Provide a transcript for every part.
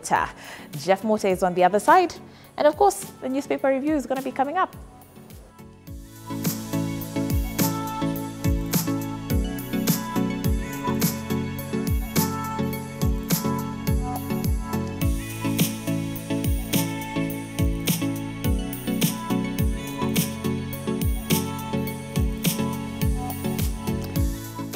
Rota. Jeff Mote is on the other side. And of course, the newspaper review is going to be coming up.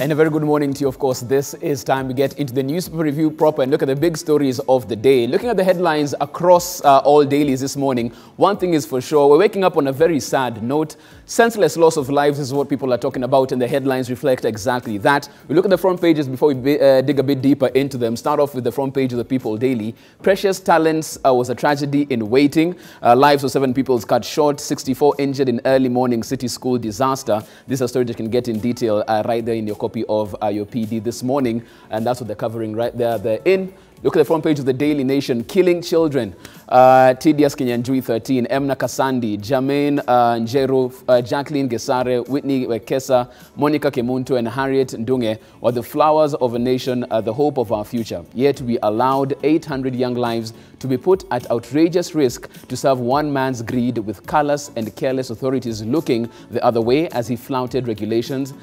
And a very good morning to you. Of course, this is time to get into the newspaper review proper and look at the big stories of the day. Looking at the headlines across all dailies this morning, one thing is for sure, we're waking up on a very sad note. Senseless loss of lives is what people are talking about, and the headlines reflect exactly that. We look at the front pages before we dig a bit deeper into them. Start off with the front page of the People Daily. Precious talents was a tragedy in waiting. Lives of 7 people cut short, 64 injured in early morning city school disaster. This is a story that you can get in detail right there in your copy of your PD this morning, and that's what they're covering right there. They're in. Look at the front page of the Daily Nation. Killing children. Tidias Kinyanjui 13, Emna Kasandi, Jermaine Njeru, Jacqueline Gesare, Whitney Wekesa, Monica Kemunto, and Harriet Ndunge were the flowers of a nation, the hope of our future. Yet we allowed 800 young lives to be put at outrageous risk to serve one man's greed, with callous and careless authorities looking the other way as he flouted regulations.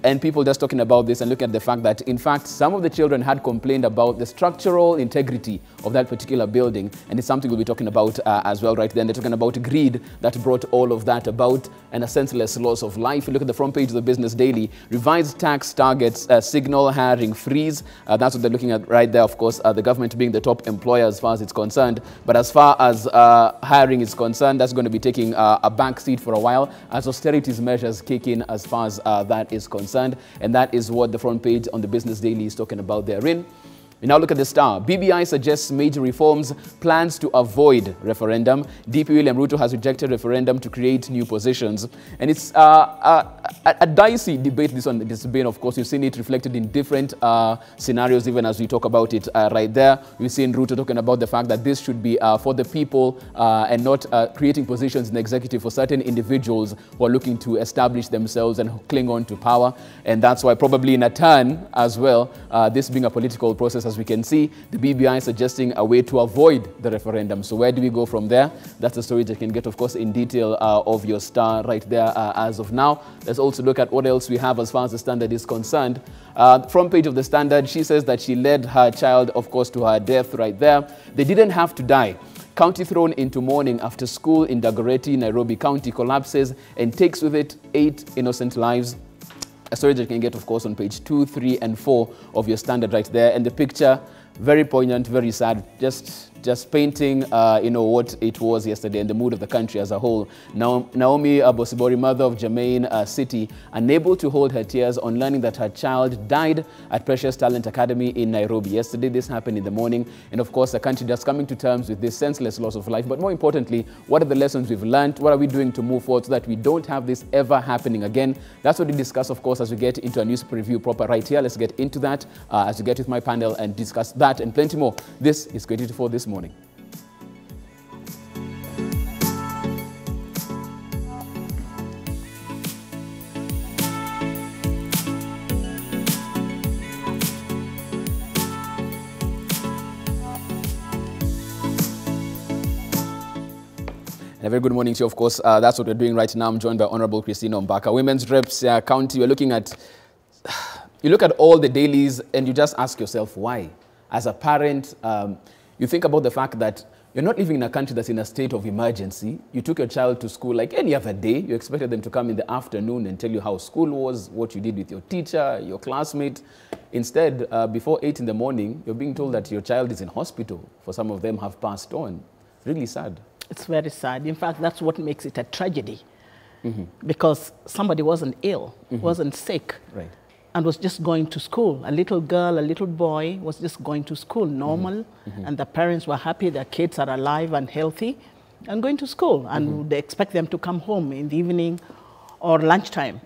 And people just talking about this and looking at the fact that, in fact, some of the children had complained about the structural integrity of that particular building. And it's something we'll be talking about as well right then. They're talking about greed that brought all of that about and a senseless loss of life. You look at the front page of the Business Daily. Revised tax targets signal hiring freeze. That's what they're looking at right there. Of course, the government being the top employer as far as it's concerned. But as far as hiring is concerned, that's going to be taking a back seat for a while as austerities measures kick in as far as that is concerned. And that is what the front page on the Business Daily is talking about therein. We now look at the Star. BBI suggests major reforms, plans to avoid referendum. DP William Ruto has rejected referendum to create new positions. And it's a dicey debate, this one. This has been, of course, you've seen it reflected in different scenarios, even as we talk about it right there. We've seen Ruto talking about the fact that this should be for the people and not creating positions in the executive for certain individuals who are looking to establish themselves and cling on to power. And that's why probably in a turn as well, this being a political process, as we can see, the BBI suggesting a way to avoid the referendum. So where do we go from there? That's a story that you can get, of course, in detail of your Star right there as of now. Let's also look at what else we have as far as the Standard is concerned. Front page of the Standard, she says that she led her child, of course, to her death right there. They didn't have to die. County thrown into mourning after school in Dagoretti, Nairobi County collapses and takes with it 8 innocent lives. A story that you can get, of course, on page 2, 3, and 4 of your Standard right there. And the picture, very poignant, very sad, just painting, you know, what it was yesterday and the mood of the country as a whole. Now, Naomi Bosibori, mother of Jermaine City, unable to hold her tears on learning that her child died at Precious Talent Academy in Nairobi. Yesterday, this happened in the morning. And of course, the country just coming to terms with this senseless loss of life. But more importantly, what are the lessons we've learned? What are we doing to move forward so that we don't have this ever happening again? That's what we discuss, of course, as we get into a newspaper review proper right here. Let's get into that as we get with my panel and discuss that and plenty more. This is K24 this morning. A very good morning to you, of course. That's what we're doing right now. I'm joined by Honorable Christina Mbaka. Women's Reps County, we're looking at, you look at all the dailies and you just ask yourself why. As a parent, you think about the fact that you're not living in a country that's in a state of emergency. You took your child to school like any other day. You expected them to come in the afternoon and tell you how school was, what you did with your teacher, your classmate. Instead, before 8 in the morning, you're being told that your child is in hospital. For some of them have passed on. It's really sad. It's very sad. In fact, that's what makes it a tragedy. Because somebody wasn't ill, wasn't sick, and was just going to school. A little girl, a little boy was just going to school, normal, and the parents were happy their kids are alive and healthy and going to school, and they expect them to come home in the evening or lunchtime.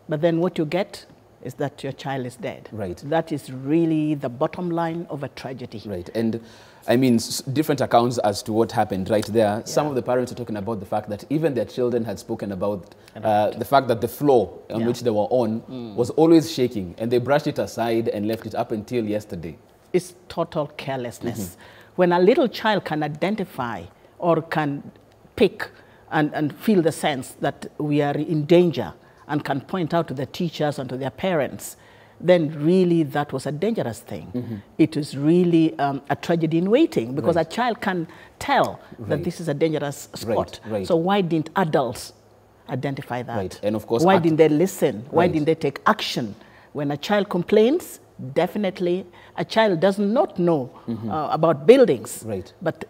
But then what you get is that your child is dead. That is really the bottom line of a tragedy. And I mean, different accounts as to what happened right there. Some of the parents are talking about the fact that even their children had spoken about the fact that the floor on which they were on was always shaking, and they brushed it aside and left it up until yesterday. It's total carelessness. When a little child can identify or can pick and feel the sense that we are in danger and can point out to the teachers and to their parents, then really that was a dangerous thing. It is really a tragedy in waiting, because a child can tell that this is a dangerous spot. So why didn't adults identify that? And of course, why didn't they listen? Why didn't they take action? When a child complains, definitely a child does not know about buildings, but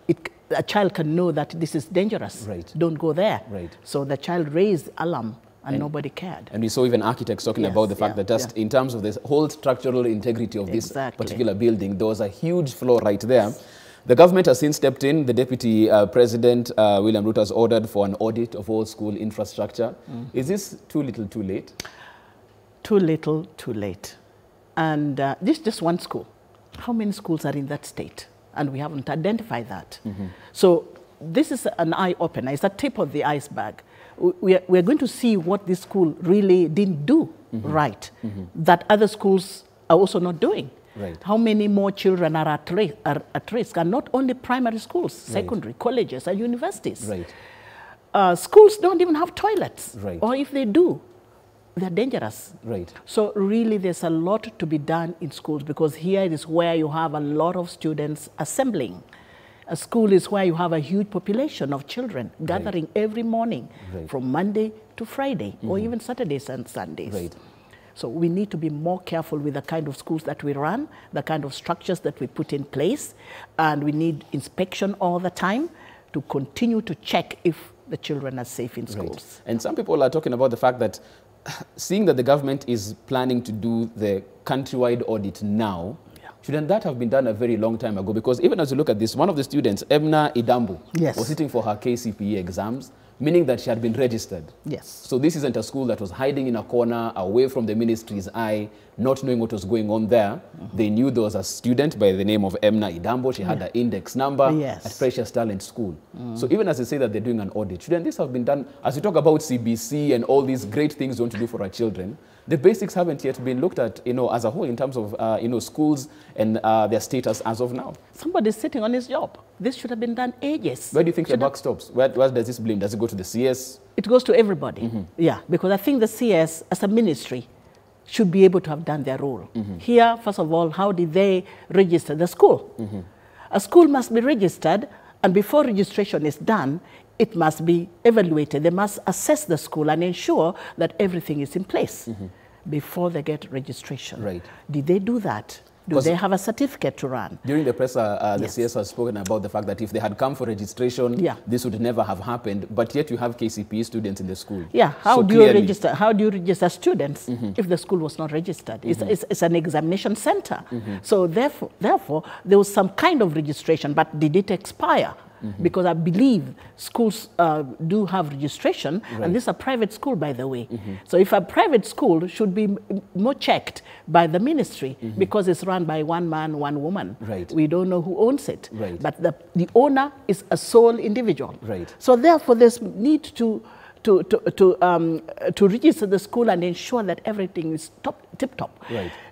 a child can know that this is dangerous. Don't go there. So the child raised alarm. And nobody cared. And we saw even architects talking about the fact that just in terms of this whole structural integrity of this particular building, there was a huge flaw right there. The government has since stepped in. The Deputy President, William Ruto, has ordered for an audit of all school infrastructure. Is this too little, too late? Too little, too late. And this is just one school. How many schools are in that state? And we haven't identified that. So this is an eye-opener. It's the tip of the iceberg. We're going to see what this school really didn't do right, that other schools are also not doing. How many more children are at risk, and not only primary schools, secondary, colleges, and universities. Schools don't even have toilets, or if they do, they're dangerous. So really there's a lot to be done in schools, because here is where you have a lot of students assembling. A school is where you have a huge population of children gathering every morning from Monday to Friday, or even Saturdays and Sundays. So we need to be more careful with the kind of schools that we run, the kind of structures that we put in place, and we need inspection all the time to continue to check if the children are safe in schools. And some people are talking about the fact that seeing that the government is planning to do the countrywide audit now, shouldn't that have been done a very long time ago? Because even as you look at this, one of the students, Emna Idambu, was sitting for her KCPE exams, meaning that she had been registered. So this isn't a school that was hiding in a corner, away from the ministry's eye, not knowing what was going on there. They knew there was a student by the name of Emna Idambu. She had an index number at Precious Talent School. So even as they say that they're doing an audit, shouldn't this have been done? As we talk about CBC and all these great things we want to do for our children, the basics haven't yet been looked at, as a whole, in terms of, schools and their status as of now. Somebody's sitting on his job. This should have been done ages. Where do you think the buck stops? Where does this blame? Does it go to the CS? It goes to everybody. Yeah, because I think the CS, as a ministry, should be able to have done their role. Here, first of all, how did they register the school? A school must be registered, and before registration is done, it must be evaluated. They must assess the school and ensure that everything is in place before they get registration. Did they do that? Do they have a certificate to run? During the press, the CS has spoken about the fact that if they had come for registration, this would never have happened. But yet you have KCPE students in the school. How do you register? How do you register students if the school was not registered? It's an examination center. So therefore, there was some kind of registration, but did it expire? Because I believe schools do have registration, and this is a private school, by the way. So if a private school should be more checked by the ministry, because it's run by one man, one woman. We don't know who owns it, but the owner is a sole individual. So therefore, there's need to register the school and ensure that everything is tip-top.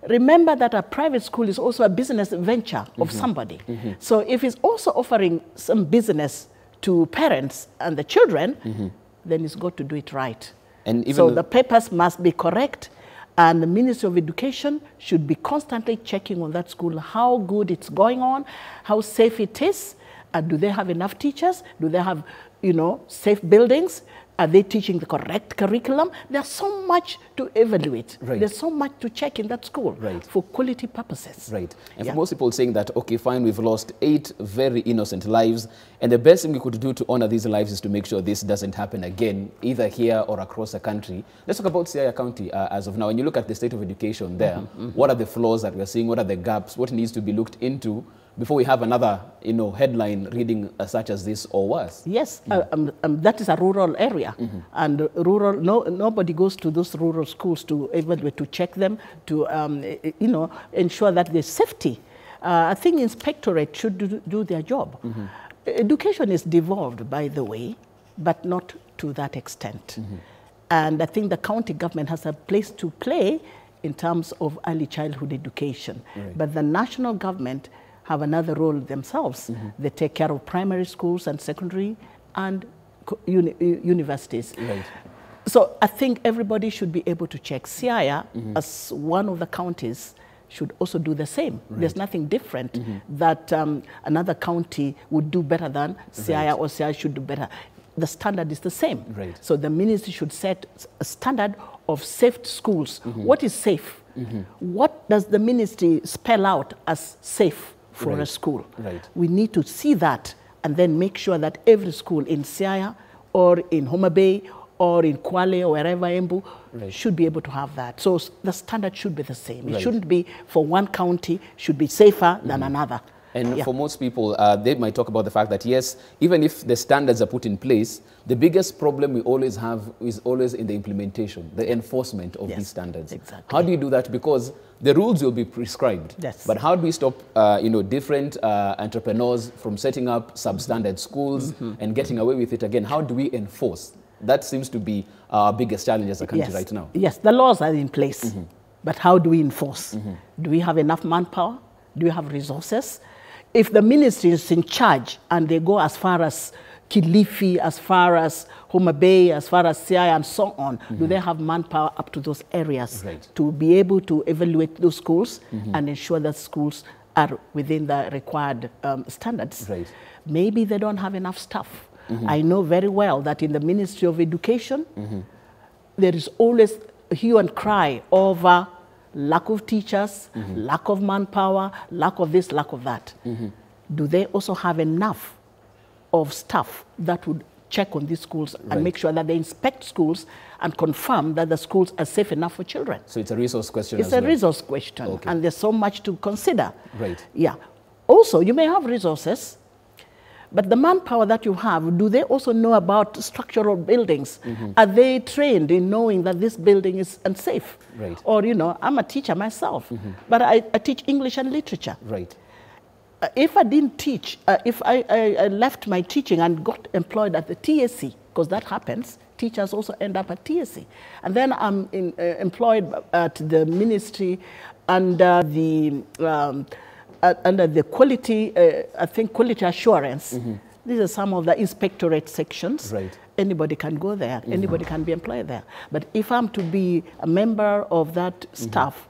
Remember that a private school is also a business venture of somebody. So if it's also offering some business to parents and the children, then it's got to do it right. And even so the papers must be correct, and the Ministry of Education should be constantly checking on that school, how good it's going on, how safe it is, and do they have enough teachers? Do they have, safe buildings? Are they teaching the correct curriculum? There's so much to evaluate. There's so much to check in that school for quality purposes. And for most people saying that, okay, fine, we've lost 8 very innocent lives, and the best thing we could do to honor these lives is to make sure this doesn't happen again, either here or across the country. Let's talk about Siaya County as of now. When you look at the state of education there, what are the flaws that we're seeing? What are the gaps? What needs to be looked into before we have another, headline reading such as this or worse? Yes, that is a rural area, and nobody goes to those rural schools to evaluate, to check them, to ensure that there's safety. I think inspectorate should do their job. Education is devolved, by the way, but not to that extent. And I think the county government has a place to play in terms of early childhood education. But the national government have another role themselves. They take care of primary schools and secondary and universities. Right. So I think everybody should be able to check. Siaya, as one of the counties, should also do the same. Right. There's nothing different that another county would do better than Siaya, or Siaya should do better. The standard is the same. Right. So the ministry should set a standard of safe schools. What is safe? What does the ministry spell out as safe for a school? Right. We need to see that and then make sure that every school in Siaya or in Homa Bay or in Kwale or wherever, Embu, should be able to have that. So the standard should be the same. It shouldn't be for one county, should be safer than another. And for most people, they might talk about the fact that, yes, even if the standards are put in place, the biggest problem we always have is always in the implementation, the enforcement of these standards. Exactly. How do you do that? Because the rules will be prescribed. Yes. But how do we stop different entrepreneurs from setting up substandard schools and getting away with it again? How do we enforce? That seems to be our biggest challenge as a country right now. Yes, the laws are in place. But how do we enforce? Do we have enough manpower? Do we have resources? If the ministry is in charge and they go as far as Kilifi, as far as Homa Bay, as far as Siaya and so on, do they have manpower up to those areas to be able to evaluate those schools and ensure that schools are within the required standards? Right. Maybe they don't have enough staff. I know very well that in the Ministry of Education, there is always a hue and cry over lack of teachers, lack of manpower, lack of this, lack of that. Do they also have enough of staff that would check on these schools and make sure that they inspect schools and confirm that the schools are safe enough for children? So it's a resource question It's a resource question, and there's so much to consider. Right. Yeah. Also, you may have resources, but the manpower that you have, do they also know about structural buildings? Are they trained in knowing that this building is unsafe? Right. Or, you know, I'm a teacher myself, but I teach English and literature. Right. If I didn't teach, if I left my teaching and got employed at the TSC, because that happens, teachers also end up at TSC. And then I'm employed at the ministry under the quality, I think quality assurance. These are some of the inspectorate sections. Right. Anybody can go there. Anybody can be employed there. But if I'm to be a member of that staff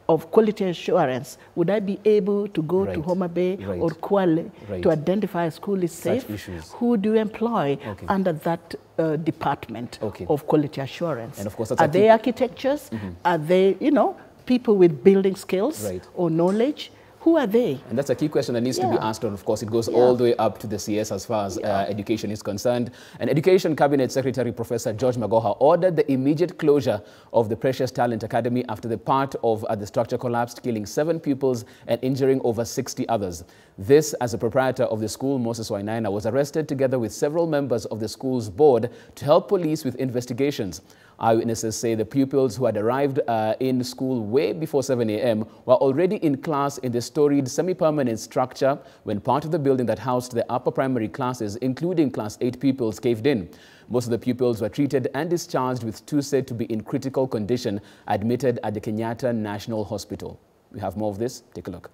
of quality assurance, would I be able to go to Homa Bay or Kwale to identify a school is safe? Who do you employ under that department of quality assurance? And of course, are they architects? Are they, you know, people with building skills or knowledge? Who are they? And that's a key question that needs to be asked. And of course, it goes all the way up to the CS as far as education is concerned. And Education Cabinet Secretary Professor George Magoha ordered the immediate closure of the Precious Talent Academy after the part of the structure collapsed, killing 7 pupils and injuring over 60 others. This, as the proprietor of the school, Moses Wainaina, was arrested together with several members of the school's board to help police with investigations. Eyewitnesses say the pupils who had arrived in school way before 7 a.m. were already in class in the storied semi-permanent structure when part of the building that housed the upper primary classes, including Class 8 pupils, caved in. Most of the pupils were treated and discharged, with 2 said to be in critical condition, admitted at the Kenyatta National Hospital. We have more of this. Take a look.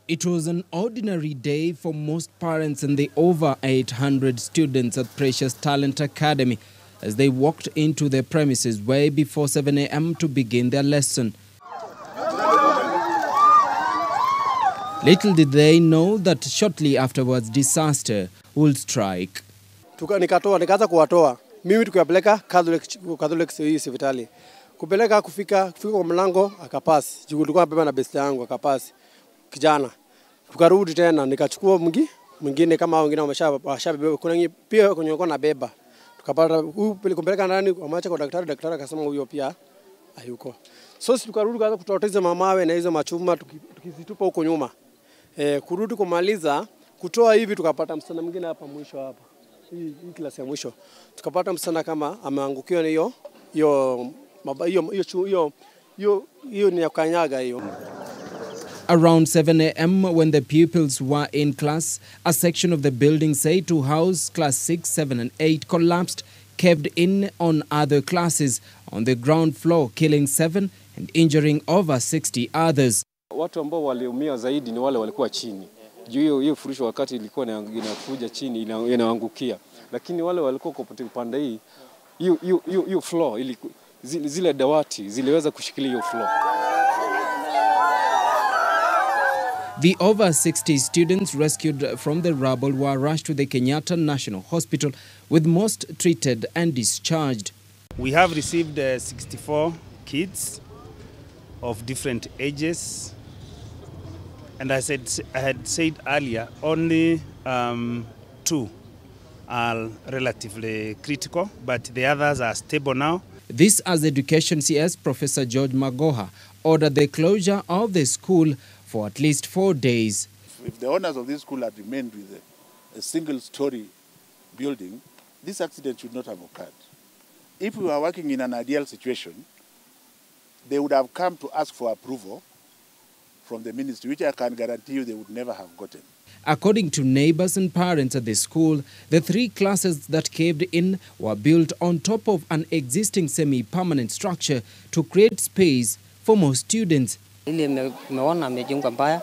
It was an ordinary day for most parents and the over 800 students at Precious Talent Academy as they walked into their premises way before 7 a.m. to begin their lesson. Little did they know that shortly afterwards disaster would strike. Nikaanza kuwatoa. Mimi tukapeleka Catholic hospitali. Kupeleka kufika kwa mlango akapasi. Juu tulikuwa beba na besti yangu akapasi. Kijana. Tukarudi tena nikachukua mwingine kama wengine wameshabeba. Kuna pia kwenye na beba. Tukapata kumpeleka ndani amaacha kwa daktari akasema huyo pia hayuko. So tukarudi kaanza kutoteza mamawe na hizo machuma tukizitupa huko nyuma. Kurudi kumaliza kutoa hivi tukapata msichana mwingine hapa mwisho hapa. Hii klasi ya mwisho. Tukapata msichana kama ameangukiwa na hiyo ni ya kanyaga hiyo. Around 7 a.m. when the pupils were in class, a section of the building said to house class 6, 7 and 8 collapsed, caved in on other classes on the ground floor, killing 7 and injuring over 60 others. Watu ambao waliumia zaidi ni wale walikuwa chini. Juu hiyo furushi wakati ilikuwa inakuja chini inaangukia. Lakini wale walikuwa kwa upande hii hiyo floor zile dawati ziliweza kushikilia hiyo floor. The over 60 students rescued from the rubble were rushed to the Kenyatta National Hospital, with most treated and discharged. We have received 64 kids of different ages, and I had said earlier, only 2 are relatively critical, but the others are stable now. This as Education CS Professor George Magoha ordered the closure of the school for at least 4 days. If the owners of this school had remained with a single-story building, this accident should not have occurred. If we were working in an ideal situation, they would have come to ask for approval from the ministry, which I can guarantee you they would never have gotten. According to neighbors and parents at the school, the 3 classes that caved in were built on top of an existing semi-permanent structure to create space for more students. Ile meona amejengwa mbaya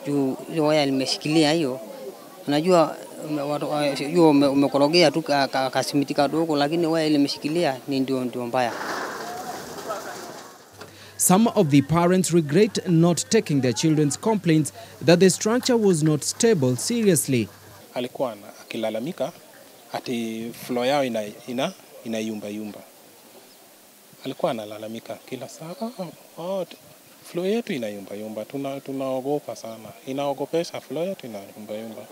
juu ile waya limeshikilia hiyo. Unajua hiyo umekorogea tu kasimiti kadogo, lakini waya ile imeshikilia ni ndio mbaya. Some of the parents regret not taking their children's complaints that the structure was not stable seriously. Alikuwa akilalamika ati floor yao ina yumba. Alikuwa analalamika kila saa, floor yetu ina yumba. Tunaogopa sana. Inaogopesha, floor yetu ina yumba.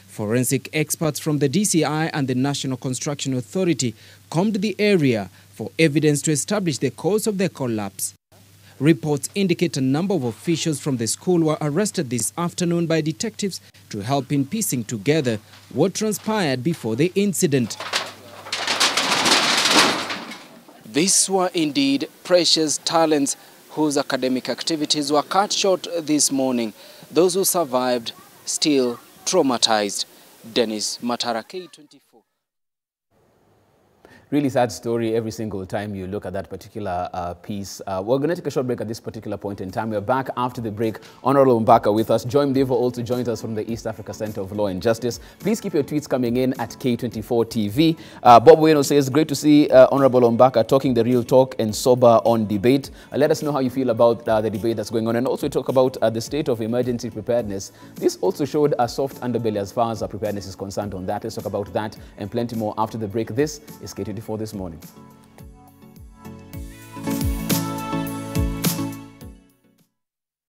Forensic experts from the DCI and the National Construction Authority combed the area for evidence to establish the cause of the collapse. Reports indicate a number of officials from the school were arrested this afternoon by detectives to help in piecing together what transpired before the incident. These were indeed precious talents whose academic activities were cut short this morning. Those who survived still traumatized. Dennis Matara, K24. Really sad story every single time you look at that particular piece. We're going to take a short break at this particular point in time. We're back after the break. Honorable Mbaka with us. Joy Mdevo also joins us from the East Africa Center of Law and Justice. Please keep your tweets coming in at K24 TV. Bob Bueno says, great to see Honorable Mbaka talking the real talk and sober on debate. Let us know how you feel about the debate that's going on, and also talk about the state of emergency preparedness. This also showed a soft underbelly as far as preparedness is concerned on that. Let's talk about that and plenty more after the break. This is K24 This Morning.